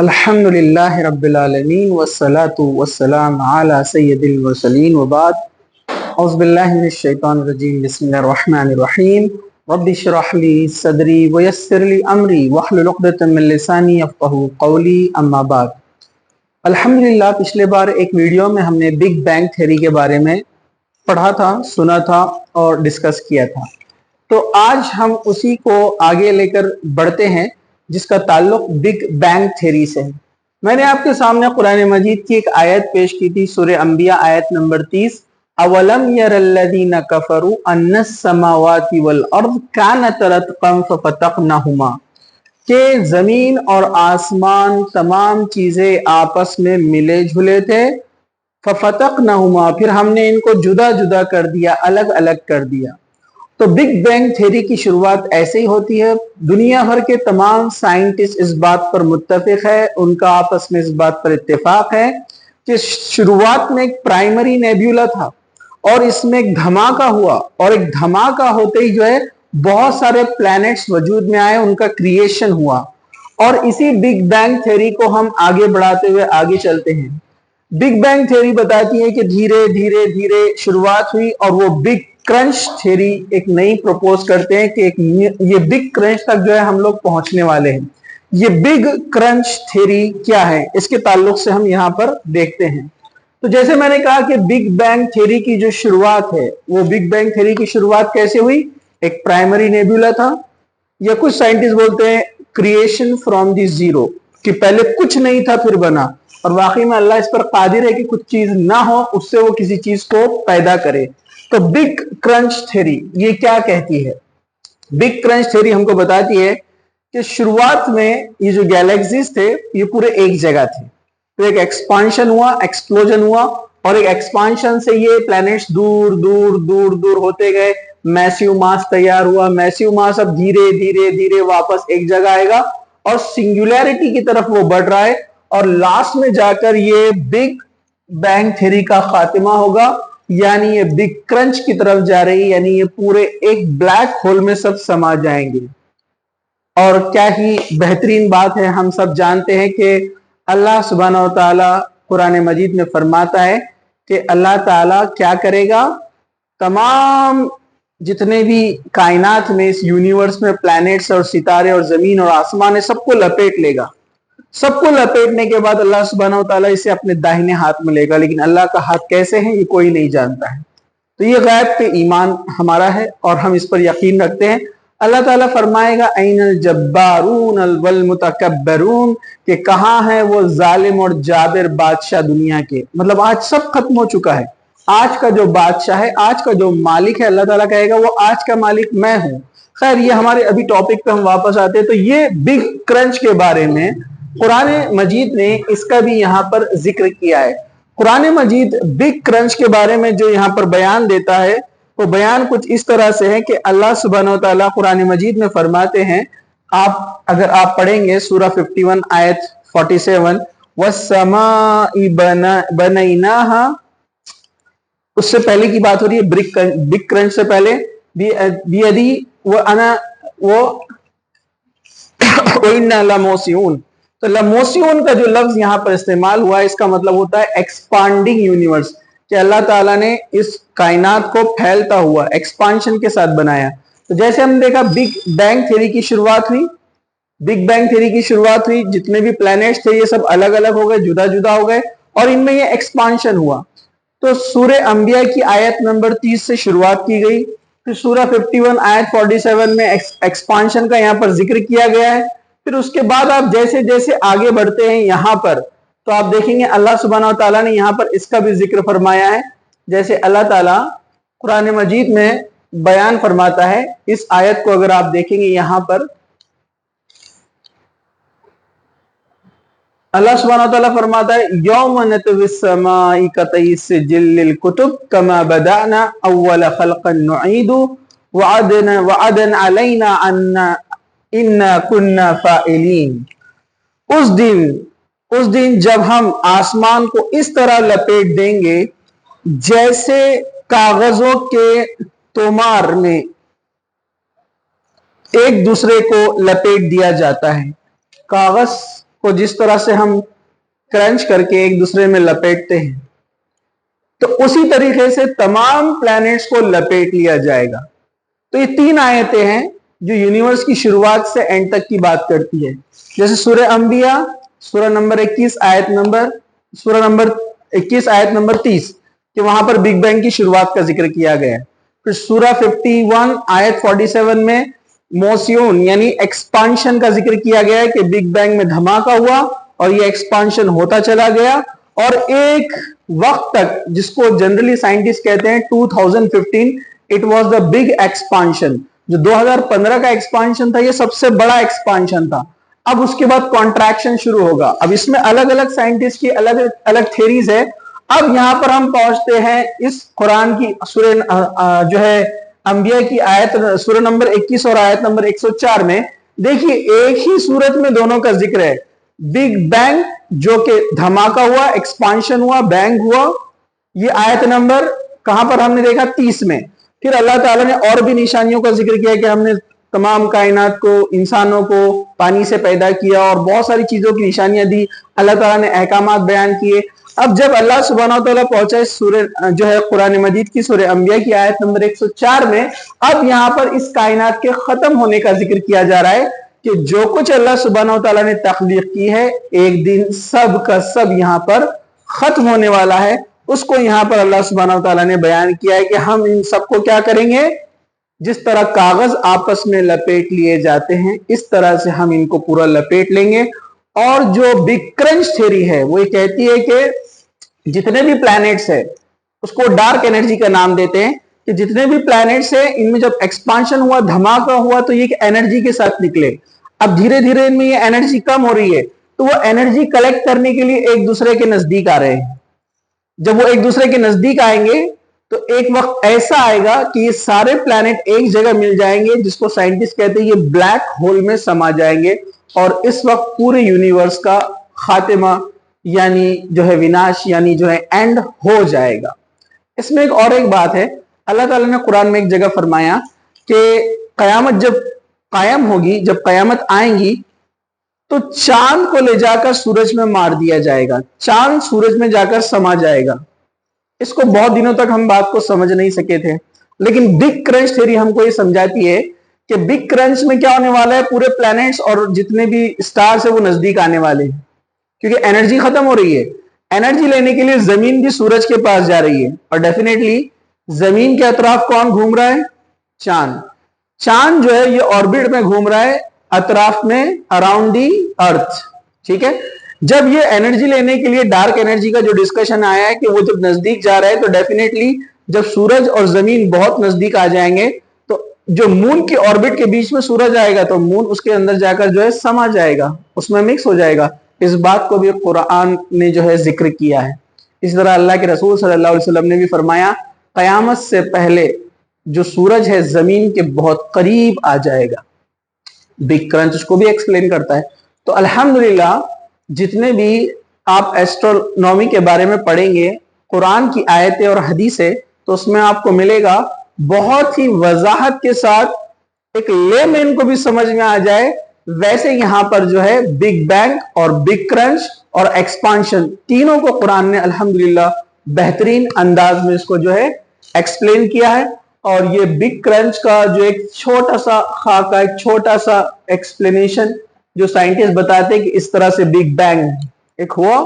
अल्हम्दुलिल्लाह रब्बिल आलमीन वस्सलातु वस्सलाम अला सय्यिदिल मुरसलीन व बाद औज़ु बिल्लाहि मिनश शैतानिर रजीम बिस्मिल्लाहिर रहमानिर रहीम रब्बि इश्रह ली सदरी व यस्सिर ली अमरी वहलुल उक़दतम मिन लिसानी यफ़क़हू क़ौली अम्मा बाद। अल्हम्दुलिल्लाह, पिछले बार एक वीडियो में हमने बिग बैंग थ्योरी के बारे में पढ़ा था, सुना था और डिस्कस किया था। तो आज हम उसी को आगे लेकर बढ़ते हैं जिसका ताल्लुक बिग बैंग थ्योरी से है। मैंने आपके सामने कुरान मजीद की एक आयत पेश की थी, सूरह अंबिया आयत नंबर 30, अवलम यरल्लज़ीना कफरू अन्नस समावाति वल अर्द कानत रतक़न फफ़तक़नाहुमा, कि जमीन और आसमान तमाम चीजें आपस में मिले जुले थे, फफ़तक़नाहुमा, फिर हमने इनको जुदा जुदा कर दिया, अलग अलग कर दिया। तो बिग बैंग थ्योरी की शुरुआत ऐसे ही होती है। दुनिया भर के तमाम साइंटिस्ट इस बात पर मुत्तफिक है, उनका आपस में इस बात पर इत्तेफाक है कि शुरुआत में एक प्राइमरी नेब्यूला था और इसमें एक धमाका हुआ, और एक धमाका होते ही जो है बहुत सारे प्लैनेट्स वजूद में आए, उनका क्रिएशन हुआ। और इसी बिग बैंग थ्योरी को हम आगे बढ़ाते हुए आगे चलते हैं। बिग बैंग थ्योरी बताती है कि धीरे धीरे धीरे शुरुआत हुई और वो बिग क्रंच थ्योरी एक नई प्रपोज करते हैं कि ये बिग क्रंच तक जो है हम लोग पहुंचने वाले हैं। ये बिग क्रंच थ्योरी क्या है, इसके ताल्लुक से हम यहाँ पर देखते हैं। तो जैसे मैंने कहा कि बिग बैंग थ्योरी की जो शुरुआत है, वो बिग बैंग थ्योरी की शुरुआत कैसे हुई? एक प्राइमरी नेबुला था, या कुछ साइंटिस्ट बोलते हैं क्रिएशन फ्रॉम दी जीरो, कि पहले कुछ नहीं था फिर बना। और वाकई में अल्लाह इस पर कादिर है कि कुछ चीज ना हो उससे वो किसी चीज को पैदा करे। तो बिग क्रंच थ्योरी ये क्या कहती है? बिग क्रंच थ्योरी हमको बताती है कि शुरुआत में ये जो गैलेक्सीज थे ये पूरे एक जगह थे, तो एक एक्सपांशन हुआ, एक्सप्लोजन हुआ, और एक एक्सपांशन से ये प्लैनेट्स दूर दूर दूर दूर होते गए, मैसिव मास तैयार हुआ। मैसिव मास अब धीरे धीरे धीरे वापस एक जगह आएगा और सिंगुलैरिटी की तरफ वो बढ़ रहा है, और लास्ट में जाकर ये बिग बैंग थ्योरी का खात्मा होगा, यानी ये बिग क्रंच की तरफ जा रही है, यानी ये पूरे एक ब्लैक होल में सब समा जाएंगे। और क्या ही बेहतरीन बात है, हम सब जानते हैं कि अल्लाह सुब्हानहू व तआला कुरान मजीद में फरमाता है कि अल्लाह ताला क्या करेगा, तमाम जितने भी कायनात में, इस यूनिवर्स में प्लैनेट्स और सितारे और जमीन और आसमान है, सबको लपेट लेगा। सबको लपेटने के बाद अल्लाह सुब्हानहू व तआला इसे अपने दाहिने हाथ में लेगा, लेकिन अल्लाह का हाथ कैसे है ये कोई नहीं जानता है। तो ये गैब पे ईमान हमारा है और हम इस पर यकीन रखते हैं। अल्लाह ताला फरमाएगा ऐनल जब्बारून वल मुतकब्बरून, कि कहाँ है वो जालिम और जाबिर बादशाह दुनिया के। मतलब आज सब खत्म हो चुका है, आज का जो बादशाह है, आज का जो मालिक है, अल्लाह ताला कहेगा वो आज का मालिक मैं हूं। खैर, ये हमारे अभी टॉपिक पे हम वापस आते हैं। तो ये बिग क्रंच के बारे में कुरान मजीद ने इसका भी यहाँ पर जिक्र किया है। कुरान मजीद बिग क्रंच के बारे में जो यहाँ पर बयान देता है, वो बयान कुछ इस तरह से है कि अल्लाह सुब्हानहू व तआला कुरान मजीद में फरमाते हैं, अगर आप पढ़ेंगे सूरह 51 आयत 47, वस्समाई बनैनाहा, उससे पहले की बात हो रही है बिग क्रंच से पहले, बियदी व अना वो इन्ना लमोसिऊन। तो लमोसियून का जो लफ्ज यहाँ पर इस्तेमाल हुआ है, इसका मतलब होता है एक्सपांडिंग यूनिवर्स, कि अल्लाह ताला ने इस कायनात को फैलता हुआ एक्सपांशन के साथ बनाया। तो जैसे हमने देखा बिग बैंग थ्योरी की शुरुआत हुई, बिग बैंग थ्योरी की शुरुआत हुई, जितने भी प्लैनेट्स थे ये सब अलग अलग हो गए, जुदा जुदा हो गए, और इनमें ये एक्सपांशन हुआ। तो सूरह अंबिया की आयत नंबर 30 से शुरुआत की गई, फिर सूरह 51 आयत 47 में एक्सपांशन का यहाँ पर जिक्र किया गया है। फिर उसके बाद आप जैसे जैसे आगे बढ़ते हैं यहाँ पर, तो आप देखेंगे अल्लाह सुब्हानहू व तआला ने यहाँ पर इसका भी जिक्र फरमाया है। जैसे अल्लाह ताला कुरान मजीद में बयान फरमाता है, इस आयत को अगर आप देखेंगे यहाँ पर, अल्लाह सुब्हानहू व तआला फरमाता है, यौम नतविस समाई कतयिस्सिजिल्लिल कुतुब कमा बदाना अव्वल खल्कन नुईदु वअदन अलैना अन्ना इन्ना कुन्ना फाइलीन। उस दिन जब हम आसमान को इस तरह लपेट देंगे जैसे कागजों के तोमार में एक दूसरे को लपेट दिया जाता है। कागज کو जिस तरह से हम क्रंच करके एक दूसरे में लपेटते हैं, तो उसी तरीके से तमाम प्लैनेट्स को लपेट लिया जाएगा। तो ये 3 आयतें हैं जो यूनिवर्स की शुरुआत से एंड तक की बात करती है। जैसे सूरह अंबिया सूरह नंबर 21 आयत नंबर 30 कि वहां पर बिग बैंग की शुरुआत का जिक्र किया गया है। फिर सूरह 51 आयत 47 में मोसियोन यानी एक्सपांशन का जिक्र किया गया है कि बिग बैंग में धमाका हुआ और ये एक्सपांशन होता चला गया और एक वक्त तक, जिसको जनरली साइंटिस्ट कहते हैं 2015, it was the big expansion. जो 2015 का एक्सपांशन था ये सबसे बड़ा एक्सपांशन था। अब उसके बाद कॉन्ट्रैक्शन शुरू होगा। अब इसमें अलग अलग साइंटिस्ट की अलग अलग थ्योरीज है। अब यहां पर हम पहुंचते हैं इस कुरान की सूरह जो है अंबिया की आयत सूरह नंबर 21 और आयत नंबर 104 में। देखिए एक ही सूरत में दोनों का जिक्र है। बिग बैंग जो कि धमाका हुआ, एक्सपांशन हुआ, बैंग हुआ, ये आयत नंबर कहां पर हमने देखा 30 में। फिर अल्लाह ताला ने और भी निशानियों का जिक्र किया कि हमने तमाम कायनात को, इंसानों को पानी से पैदा किया और बहुत सारी चीजों की निशानियां दी। अल्लाह ताला ने अहकामात बयान किए। अब जब अल्लाह सुब्हानहू व तआला पहुंचा इस सूरह जो है कुरान मजीद की सूरह अंबिया की आयत नंबर 104 में, अब यहां पर इस कायनात के खत्म होने का जिक्र किया जा रहा है कि जो कुछ अल्लाह सुब्हानहू व तआला ने तख्लीक की है एक दिन सब का सब यहां पर खत्म होने वाला है। उसको यहां पर अल्लाह सुब्हानहू व तआला ने बयान किया है कि हम इन सबको क्या करेंगे, जिस तरह कागज आपस में लपेट लिए जाते हैं इस तरह से हम इनको पूरा लपेट लेंगे। और जो बिग क्रंच थ्योरी है वो ये कहती है कि जितने भी प्लैनेट्स है, उसको डार्क एनर्जी का नाम देते हैं, कि जितने भी प्लैनेट्स है इनमें जब एक्सपांशन हुआ, धमाका हुआ, तो ये एनर्जी के साथ निकले। अब धीरे धीरे इनमें ये एनर्जी कम हो रही है तो वो एनर्जी कलेक्ट करने के लिए एक दूसरे के नजदीक आ रहे हैं। जब वो एक दूसरे के नजदीक आएंगे तो एक वक्त ऐसा आएगा कि ये सारे प्लैनेट एक जगह मिल जाएंगे, जिसको साइंटिस्ट कहते हैं ये ब्लैक होल में समा जाएंगे। और इस वक्त पूरे यूनिवर्स का खात्मा यानी जो है विनाश यानी जो है एंड हो जाएगा। इसमें एक बात है, अल्लाह ताला ने कुरान में एक जगह फरमाया कि कयामत जब कायम होगी, जब कयामत आएंगी तो चांद को ले जाकर सूरज में मार दिया जाएगा, चांद सूरज में जाकर समा जाएगा। इसको बहुत दिनों तक हम बात को समझ नहीं सके थे, लेकिन बिग क्रंच थ्योरी हमको ये समझाती है कि बिग क्रंच में क्या होने वाला है, पूरे प्लैनेट्स और जितने भी स्टार्स है वो नजदीक आने वाले हैं, क्योंकि एनर्जी खत्म हो रही है। एनर्जी लेने के लिए जमीन भी सूरज के पास जा रही है और डेफिनेटली जमीन के अतराफ कौन घूम रहा है, चांद। चांद जो है ये ऑर्बिट में घूम रहा है अतराफ में, अराउंड दी अर्थ। ठीक है, जब ये एनर्जी लेने के लिए डार्क एनर्जी का जो डिस्कशन आया है कि वो जब नजदीक जा रहा है, तो डेफिनेटली जब सूरज और जमीन बहुत नजदीक आ जाएंगे तो जो मून की ऑर्बिट के बीच में सूरज आएगा तो मून उसके अंदर जाकर जो है समा जाएगा, उसमें मिक्स हो जाएगा। इस बात को भी कुरान ने जो है जिक्र किया है। इस तरह अल्लाह के रसूल सल्लल्लाहु अलैहि वसल्लम ने भी फरमाया कयामत से पहले जो सूरज है जमीन के बहुत करीब आ जाएगा। बिग क्रंच उसको भी एक्सप्लेन करता है। तो अल्हम्दुलिल्लाह जितने भी आप एस्ट्रोनॉमी के बारे में पढ़ेंगे, कुरान की आयतें और हदीसें, तो उसमें आपको मिलेगा बहुत ही वजाहत के साथ एक लेमैन को भी समझ में आ जाए, वैसे यहां पर जो है बिग बैंग और बिग क्रंच और एक्सपांशन तीनों को कुरान ने अल्हम्दुलिल्लाह बेहतरीन अंदाज में इसको जो है एक्सप्लेन किया है। और ये बिग क्रंच का जो एक छोटा सा खाका, एक छोटा सा एक्सप्लेनेशन जो साइंटिस्ट बताते हैं कि इस तरह से बिग बैंग एक हुआ,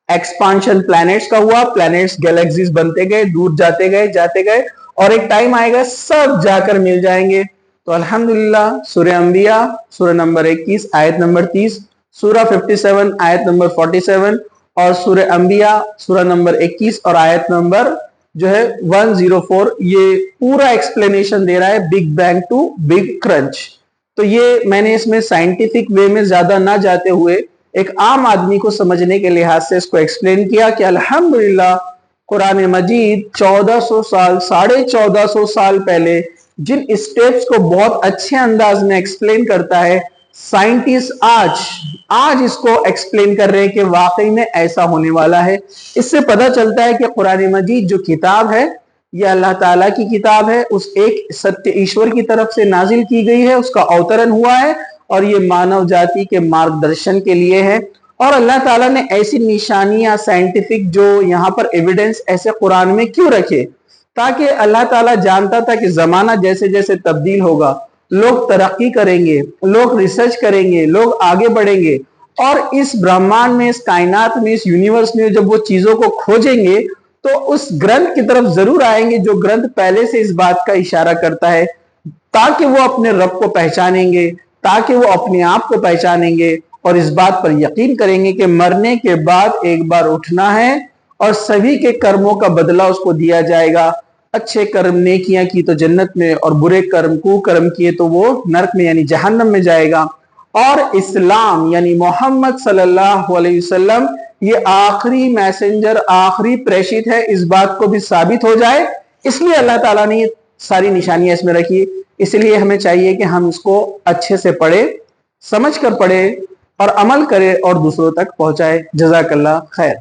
एक्सपांशन प्लैनेट्स का हुआ, प्लैनेट्स गैलेक्सीज बनते गए, दूर जाते गए और एक टाइम आएगा सब जाकर मिल जाएंगे। तो अल्हम्दुलिल्लाह सूरह अंबिया सूरह नंबर 21 आयत नंबर 30, सूरह 57 आयत नंबर 47 और सूरह अंबिया सूरह नंबर 21 और आयत नंबर जो है 104 ये पूरा एक्सप्लेनेशन दे रहा है big bang to big crunch. तो ये मैंने इसमें साइंटिफिक वे में ज्यादा ना जाते हुए एक आम आदमी को समझने के लिहाज से इसको एक्सप्लेन किया कि अल्हम्दुलिल्लाह कुरान मजीद 1400 साल 1450 साल पहले जिन स्टेप्स को बहुत अच्छे अंदाज में एक्सप्लेन करता है, साइंटिस्ट आज इसको एक्सप्लेन कर रहे हैं कि वाकई में ऐसा होने वाला है। इससे पता चलता है कि कुरान मजीद जो किताब है ये अल्लाह ताला की किताब है, उस एक सत्य ईश्वर की तरफ से नाजिल की गई है, उसका अवतरण हुआ है اور یہ مانو جاتی کے مارگدرشن کے لیے ہے۔ اور اللہ تعالیٰ نے ایسی نشانیاں سائنٹیفک جو یہاں پر ایویڈنس ایسے قرآن میں کیوں رکھے؟ تاکہ اللہ تعالیٰ جانتا تھا کہ زمانہ جیسے جیسے تبدیل ہوگا، لوگ ترقی کریں گے، لوگ ریسرچ کریں گے، لوگ آگے بڑھیں گے، اور اس برہمانڈ میں، اس کائنات میں، اس یونیورس میں جب وہ چیزوں کو کھوجیں گے تو اس گرنتھ کی طرف ضرور آئیں گے جو گرنتھ پہلے سے اس بات کا اشارہ کرتا ہے، تاکہ وہ اپنے رب کو پہچانیں گے، تاکہ وہ اپنے آپ کو پہچانیں گے اور اس بات پر یقین کریں گے کہ مرنے کے بعد ایک بار اٹھنا ہے اور سبھی کے کرموں کا بدلہ اس کو دیا جائے گا۔ اچھے کرم نیکیاں کی تو جنت میں، اور برے کرم کرم کیے تو وہ نرک میں یعنی جہنم میں جائے گا۔ اور اسلام یعنی محمد صلی اللہ علیہ وسلم یہ آخری میسنجر، آخری پریشت ہے، اس بات کو بھی ثابت ہو جائے، اس لیے اللہ تعالیٰ نے یہ ساری نشانیاں اس میں رکھی۔ اس لیے ہمیں چاہیے کہ ہم اس کو اچھے سے پڑھیں، سمجھ کر پڑھیں اور عمل کریں اور دوسروں تک پہنچائے۔ جزاک اللہ خیر۔